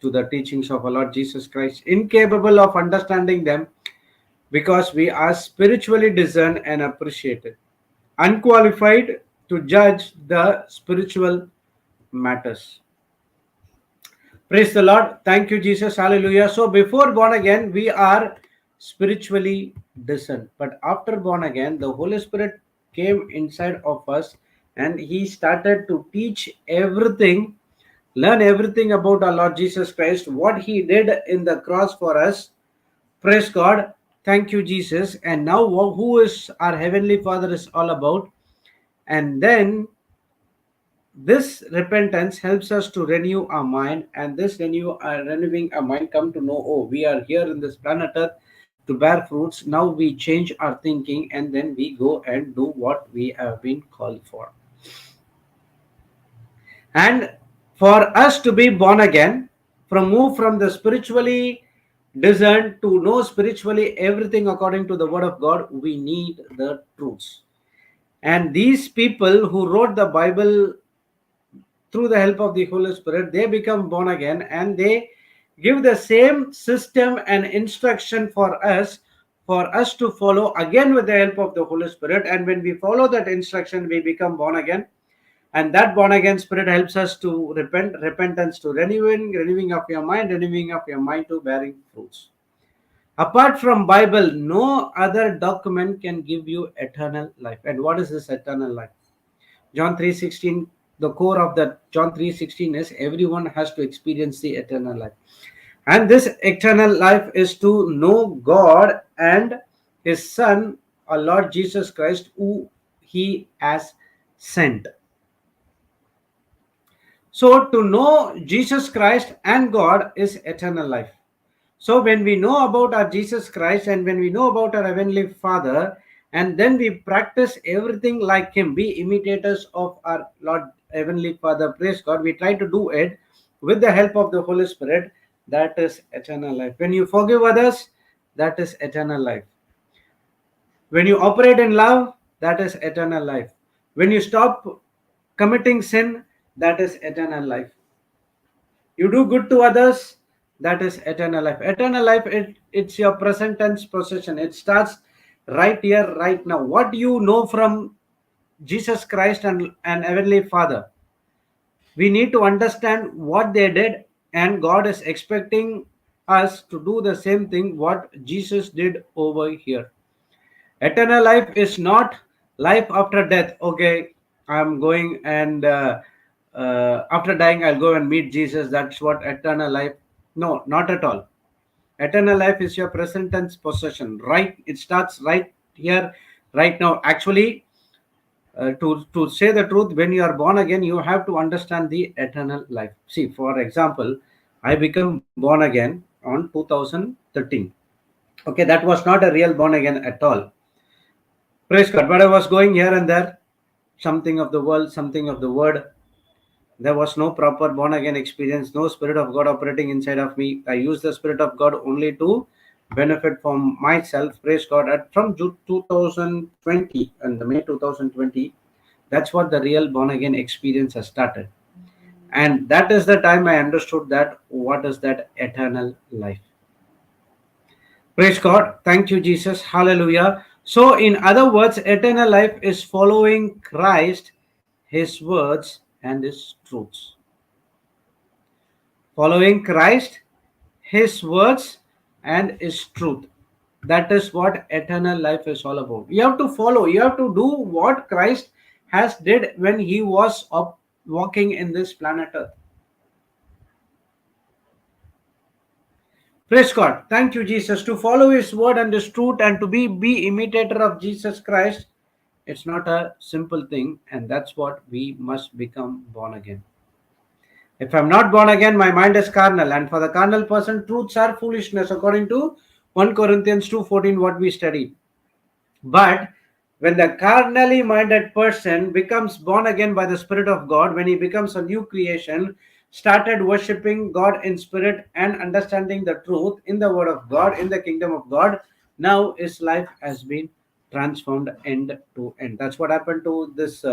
to the teachings of our Lord Jesus Christ, incapable of understanding them because we are spiritually discerned and appreciated, unqualified to judge the spiritual matters. Praise the Lord. Thank you, Jesus. Hallelujah. So, before born again, we are spiritually discerned. But after born again, the Holy Spirit came inside of us and He started to teach everything, learn everything about our Lord Jesus Christ, what He did in the cross for us. Praise God. Thank you, Jesus. And now, who is our Heavenly Father is all about. And then this repentance helps us to renew our mind, and this renewing our mind come to know, oh, we are here in this planet Earth to bear fruits. Now we change our thinking, and then we go and do what we have been called for. And for us to be born again, from the spiritually discerned to know spiritually everything according to the word of God, we need the truths. And these people who wrote the Bible through the help of the Holy Spirit, they become born again and they give the same system and instruction for us to follow again with the help of the Holy Spirit. And when we follow that instruction, we become born again. And that born again spirit helps us to repentance to renewing of your mind, renewing of your mind to bearing fruits. Apart from Bible, no other document can give you eternal life. And what is this eternal life? John 3:16, the core of that John 3:16 is everyone has to experience the eternal life. And this eternal life is to know God and His Son, our Lord Jesus Christ, who He has sent. So to know Jesus Christ and God is eternal life. So when we know about our Jesus Christ and when we know about our Heavenly Father, and then we practice everything like Him, be imitators of our Lord Heavenly Father, praise God, we try to do it with the help of the Holy Spirit, that is eternal life. When you forgive others, that is eternal life. When you operate in love, that is eternal life. When you stop committing sin, that is eternal life. You do good to others, that is eternal life. Eternal life, it's your present tense possession. It starts right here, right now. What you know from Jesus Christ and Heavenly Father, we need to understand what they did, and God is expecting us to do the same thing what Jesus did over here. Eternal life is not life after death. Okay, I'm going and after dying, I'll go and meet Jesus. That's what eternal life. No, not at all. Eternal life is your present tense possession. Right, it starts right here, right now. Actually, to say the truth, when you are born again, you have to understand the eternal life. See, for example, I become born again on 2013. Okay, that was not a real born again at all. Praise God. But I was going here and there, something of the world, something of the word. There was no proper born again experience, no Spirit of God operating inside of me. I used the Spirit of God only to benefit from myself. Praise God. From June 2020 and the May 2020, that's what the real born again experience has started. And that is the time I understood that what is that eternal life. Praise God. Thank you, Jesus. Hallelujah. So, in other words, eternal life is following Christ, His words, and His truths. Following Christ, His words, and His truth. That is what eternal life is all about. You have to follow, you have to do what Christ has did when He was up walking in this planet Earth. Praise God. Thank you, Jesus. To follow His word and His truth and to be imitator of Jesus Christ, it's not a simple thing, and that's what we must become born again. If I'm not born again, my mind is carnal, and for the carnal person, truths are foolishness, according to 1 Corinthians 2:14, what we studied. But when the carnally minded person becomes born again by the Spirit of God, when he becomes a new creation, started worshipping God in spirit and understanding the truth in the Word of God, in the kingdom of God, now his life has been transformed end to end. That's what happened to this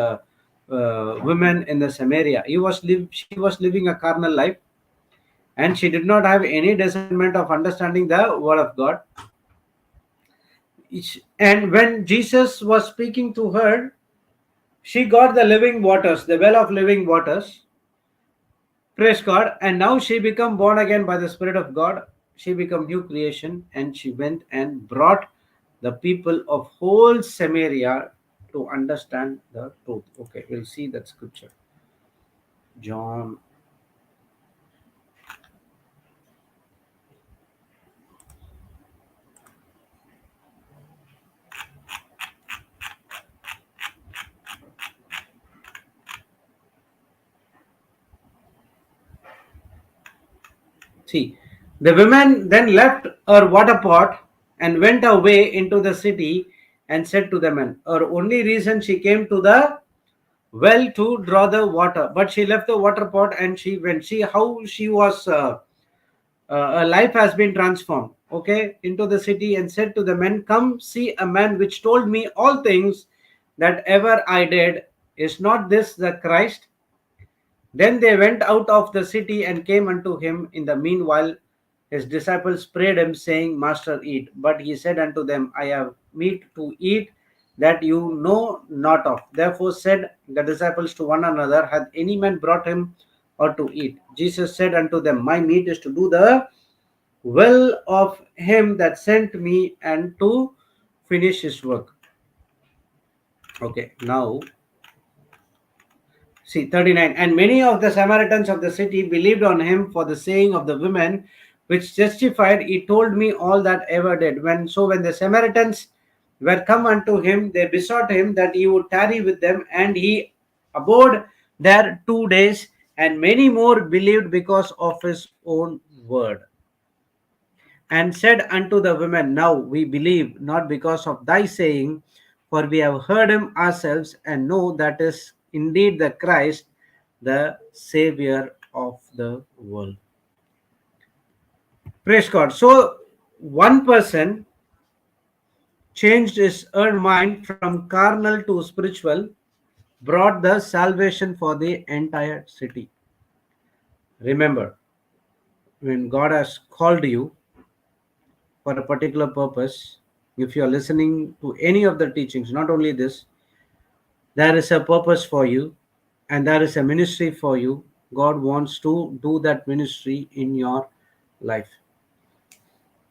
woman in the Samaria. She was living a carnal life, and she did not have any discernment of understanding the word of God. And when Jesus was speaking to her, she got the living waters, the well of living waters. Praise God. And now she become born again by the Spirit of God. She become new creation, and she went and brought the people of whole Samaria to understand the truth. Okay, we'll see that scripture. John. See, the woman then left her water pot and went away into the city and said to the men, her only reason she came to the well to draw the water, but she left the water pot and she went. See how she was, her life has been transformed, okay, into the city, and said to the men, come see a man which told me all things that ever I did. Is not this the Christ? Then they went out of the city and came unto him. In the meanwhile, his disciples prayed him, saying, Master, eat. But he said unto them, I have meat to eat that you know not of. Therefore said the disciples to one another, hath any man brought him or to eat? Jesus said unto them, my meat is to do the will of him that sent me and to finish his work. Okay, now see, 39. And many of the Samaritans of the city believed on him for the saying of the women, which justified, he told me all that ever did. When the Samaritans were come unto him, they besought him that he would tarry with them, and he abode there 2 days, and many more believed because of his own word. And said unto the women, now we believe, not because of thy saying, for we have heard him ourselves, and know that is indeed the Christ, the Savior of the world. Praise God. So one person changed his own mind from carnal to spiritual, brought the salvation for the entire city. Remember, when God has called you for a particular purpose, if you are listening to any of the teachings, not only this, there is a purpose for you and there is a ministry for you. God wants to do that ministry in your life.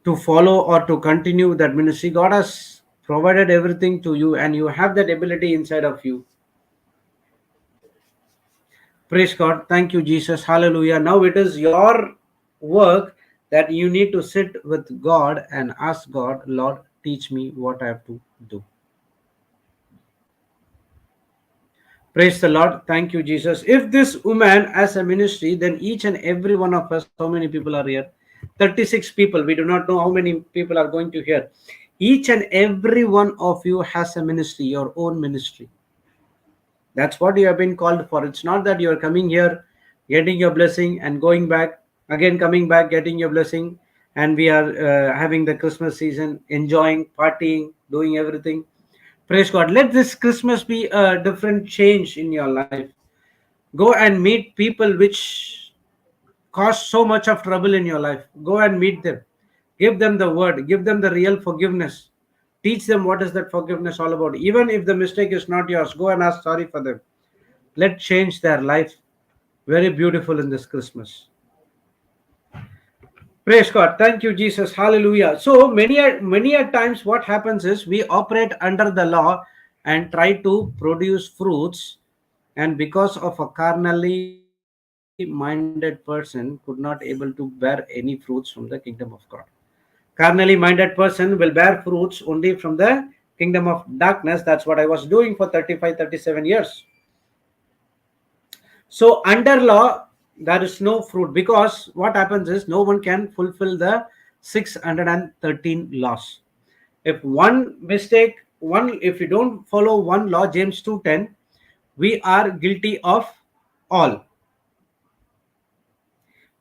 To follow or to continue that ministry, God has provided everything to you, and you have that ability inside of you. Praise God. Thank you, Jesus. Hallelujah. Now it is your work that you need to sit with God and ask God, Lord, teach me what I have to do. Praise the Lord. Thank you, Jesus. If this woman has a ministry, then each and every one of us, how many people are here? 36 people. We do not know how many people are going to hear. Each and every one of you has a ministry, your own ministry. That's what you have been called for. It's not that you are coming here, getting your blessing, and going back, again coming back, getting your blessing, and we are having the Christmas season, enjoying, partying, doing everything. Praise God. Let this Christmas be a different change in your life. Go and meet people which cause so much of trouble in your life. Go and meet them. Give them the word. Give them the real forgiveness. Teach them what is that forgiveness all about. Even if the mistake is not yours, go and ask sorry for them. Let change their life. Very beautiful in this Christmas. Praise God. Thank you, Jesus. Hallelujah. So many a times what happens is we operate under the law and try to produce fruits, and because of a carnally minded person could not able to bear any fruits from the kingdom of God. Carnally minded person will bear fruits only from the kingdom of darkness. That's what I was doing for 35, 37 years. So under law, there is no fruit, because what happens is no one can fulfill the 613 laws. If one mistake, if you don't follow one law, James 2:10, we are guilty of all.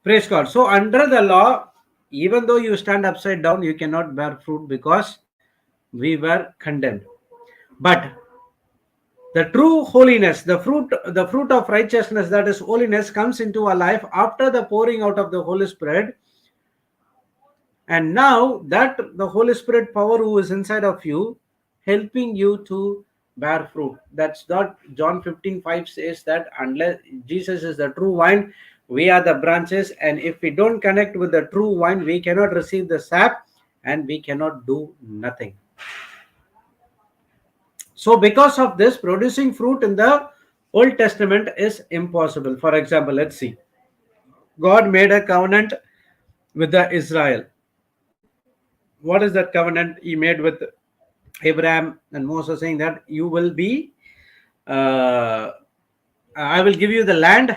Praise God. So under the law, even though you stand upside down, you cannot bear fruit because we were condemned. But The true holiness, the fruit of righteousness, that is holiness, comes into our life after the pouring out of the Holy Spirit. And now that the Holy Spirit power who is inside of you, helping you to bear fruit. That's what John 15:5 says, that unless Jesus is the true vine, we are the branches. And if we don't connect with the true vine, we cannot receive the sap and we cannot do nothing. So, because of this, producing fruit in the Old Testament is impossible. For example, let's see. God made a covenant with the Israel. What is that covenant He made with Abraham and Moses, saying that you will be, uh, I will give you the land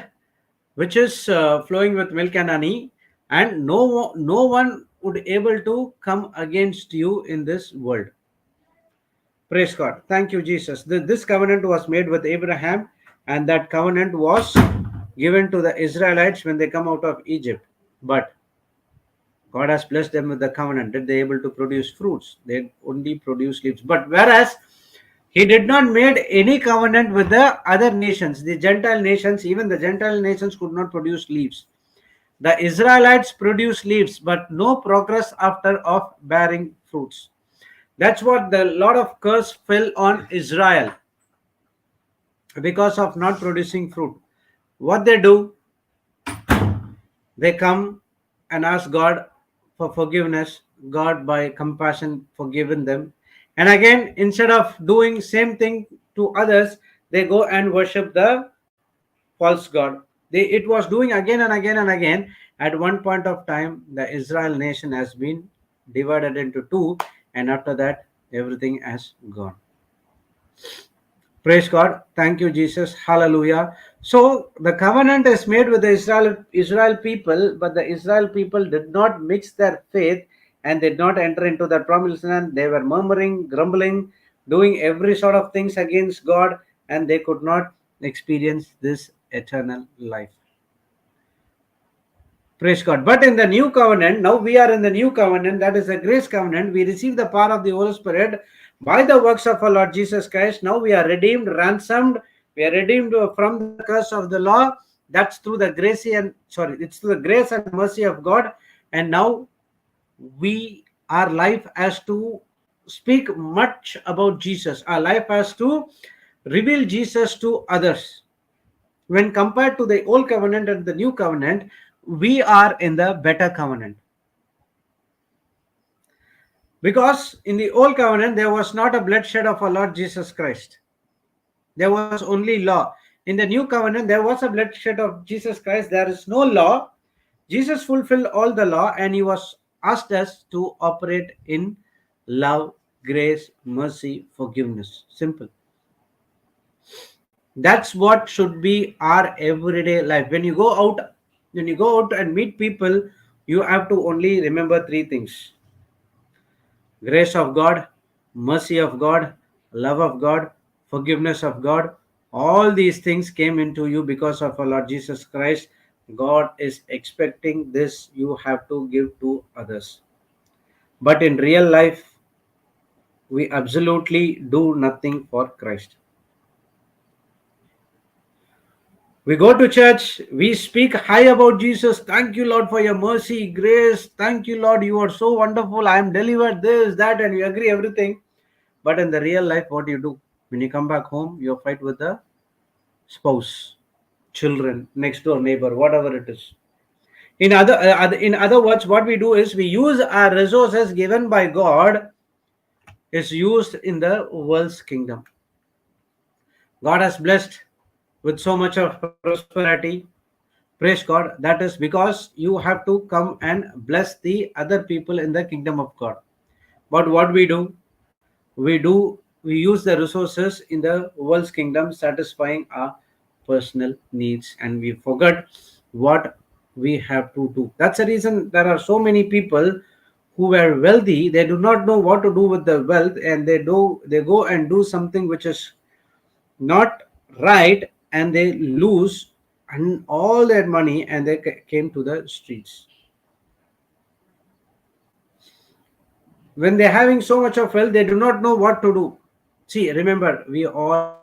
which is flowing with milk and honey, and no one would able to come against you in this world. Praise God. Thank you, Jesus. This covenant was made with Abraham, and that covenant was given to the Israelites when they come out of Egypt. But God has blessed them with the covenant that they able to produce fruits. They only produce leaves. But whereas He did not made any covenant with the other nations, the Gentile nations, even the Gentile nations could not produce leaves. The Israelites produce leaves, but no progress after of bearing fruits. That's what the lot of curse fell on Israel because of not producing fruit. What they do, they come and ask God for forgiveness. God by compassion forgiven them. And again, instead of doing same thing to others, they go and worship the false god. It was doing again and again and again. At one point of time, the Israel nation has been divided into two, and after that, everything has gone. Praise God. Thank you, Jesus. Hallelujah. So the covenant is made with the Israel people, but the Israel people did not mix their faith and did not enter into the promised land. They were murmuring, grumbling, doing every sort of things against God, and they could not experience this eternal life. Praise God. But in the new covenant, now we are in the new covenant, that is the grace covenant. We receive the power of the Holy Spirit by the works of our Lord Jesus Christ. Now we are redeemed, ransomed. We are redeemed from the curse of the law. That's through the it's through the grace and mercy of God. And now our life has to speak much about Jesus. Our life has to reveal Jesus to others. When compared to the old covenant and the new covenant, we are in the better covenant. Because in the old covenant, there was not a bloodshed of our Lord Jesus Christ. There was only law. In the new covenant, there was a bloodshed of Jesus Christ. There is no law. Jesus fulfilled all the law, and He was asked us to operate in love, grace, mercy, forgiveness. Simple. That's what should be our everyday life. When you go out and meet people, you have to only remember three things: grace of God, mercy of God, love of God, forgiveness of God. All these things came into you because of our Lord Jesus Christ. God is expecting this you have to give to others. But in real life, we absolutely do nothing for Christ. We go to church, we speak high about Jesus. Thank you, Lord, for your mercy, grace. Thank you, Lord, you are so wonderful. I am delivered, this, that, and we agree everything. But in the real life, what do you do? When you come back home, you fight with the spouse, children, next door neighbor, whatever it is. In other words, what we do is we use our resources given by God is used in the world's kingdom. God has blessed with so much of prosperity. Praise God. That is because you have to come and bless the other people in the kingdom of God. But what we do, we use the resources in the world's kingdom, satisfying our personal needs, and we forget what we have to do. That's the reason there are so many people who were wealthy. They do not know what to do with the wealth, and they go and do something which is not right, and they lose and all their money, and they came to the streets. When they're having so much of wealth, they do not know what to do. See, remember, we all have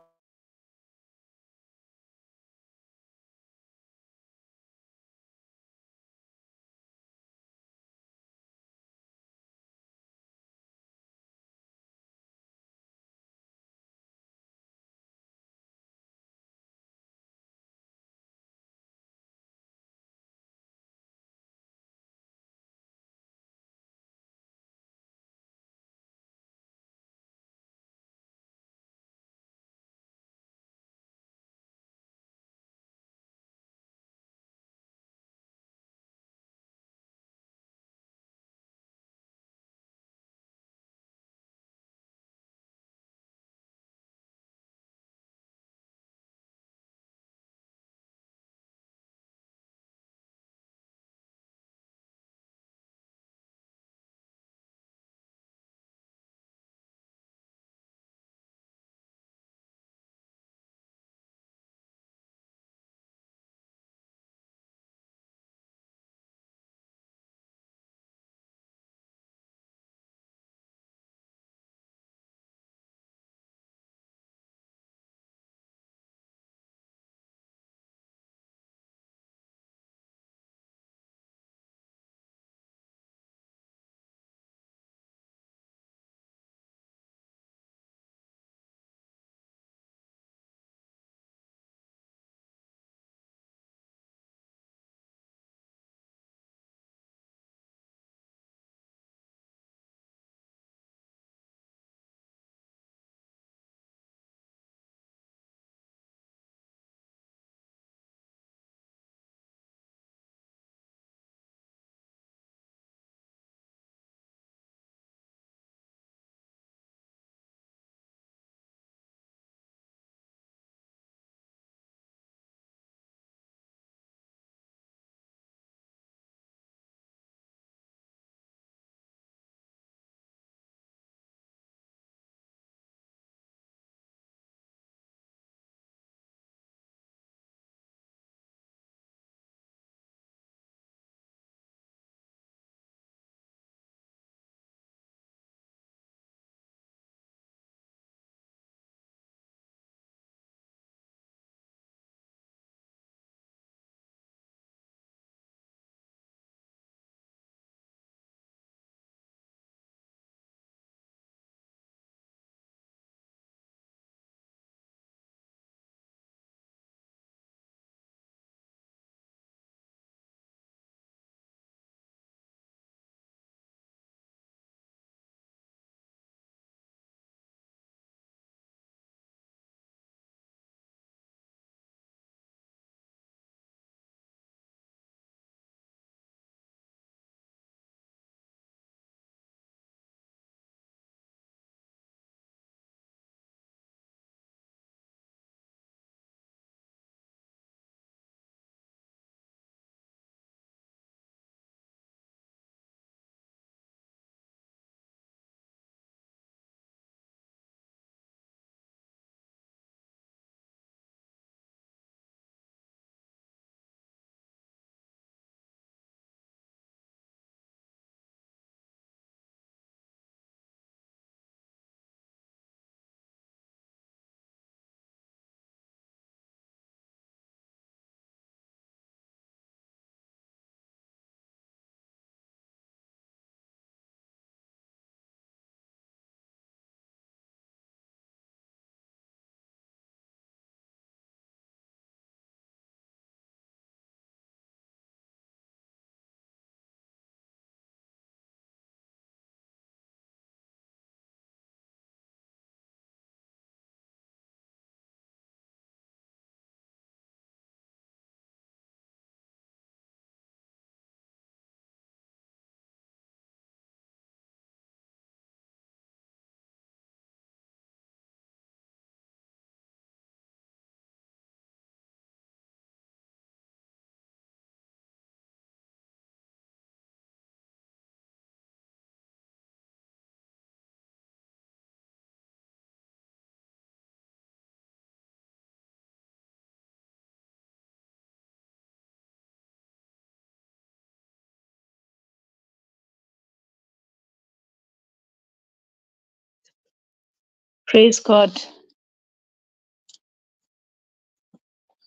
Praise God.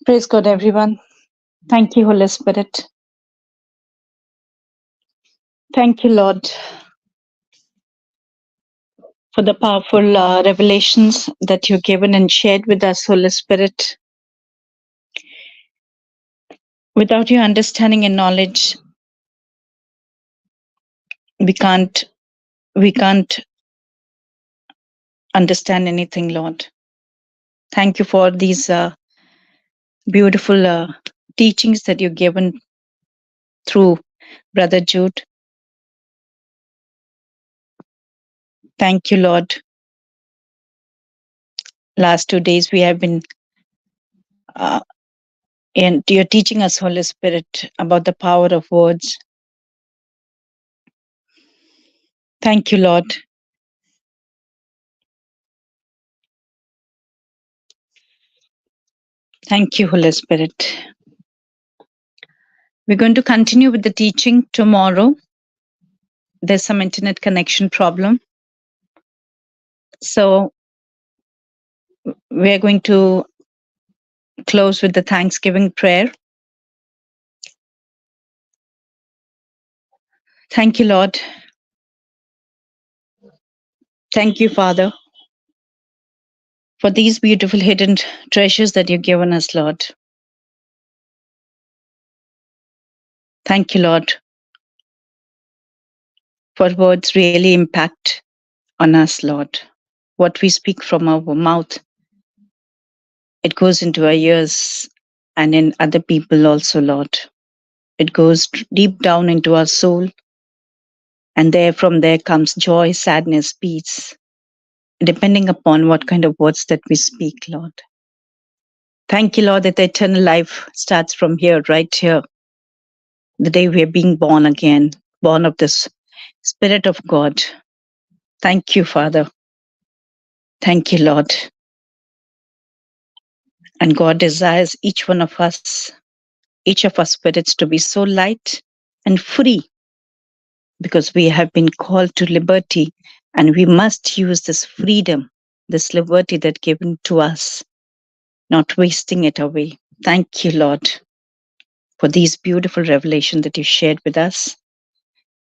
Praise God, everyone. Thank you, Holy Spirit. Thank you, Lord, for the powerful revelations that you've given and shared with us, Holy Spirit. Without your understanding and knowledge, we can't understand anything, Lord. Thank you for these beautiful teachings that you've given through Brother Jude. Thank you, Lord. Last 2 days we have been and you're teaching us, Holy Spirit, about the power of words. Thank you, Lord. Thank you, Holy Spirit. We're going to continue with the teaching tomorrow. There's some internet connection problem. So we're going to close with the Thanksgiving prayer. Thank you, Lord. Thank you, Father, for these beautiful hidden treasures that you've given us, Lord. Thank you, Lord, for words really impact on us, Lord. What we speak from our mouth, it goes into our ears and in other people also, Lord. It goes deep down into our soul, and from there comes joy, sadness, peace, depending upon what kind of words that we speak, Lord. Thank you, Lord, that the eternal life starts from here, right here, the day we are being born again, born of this Spirit of God. Thank you, Father. Thank you, Lord. And God desires each one of us, each of our spirits to be so light and free, because we have been called to liberty, and we must use this freedom, this liberty that given to us, not wasting it away. Thank you, Lord, for these beautiful revelations that you shared with us.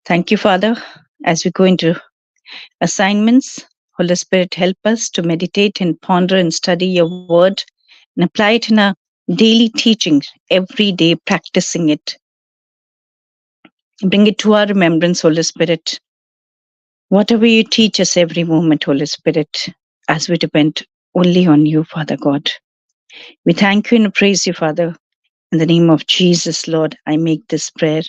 Thank you, Father. As we go into assignments, Holy Spirit, help us to meditate and ponder and study your word and apply it in our daily teaching, every day practicing it. Bring it to our remembrance, Holy Spirit. Whatever you teach us every moment, Holy Spirit, as we depend only on you, Father God. We thank you and praise you, Father. In the name of Jesus, Lord, I make this prayer.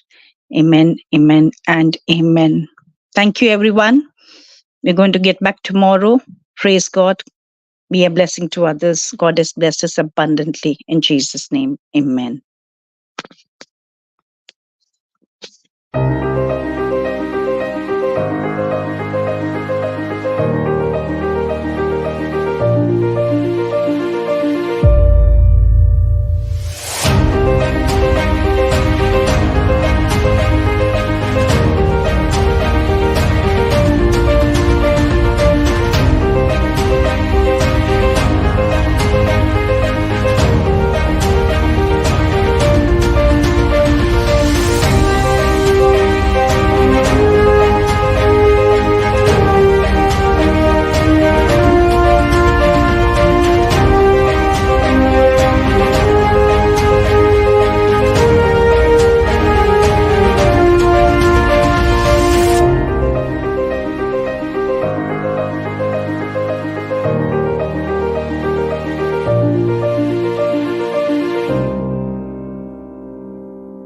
Amen, amen, and amen. Thank you, everyone. We're going to get back tomorrow. Praise God. Be a blessing to others. God has blessed us abundantly. In Jesus' name, amen.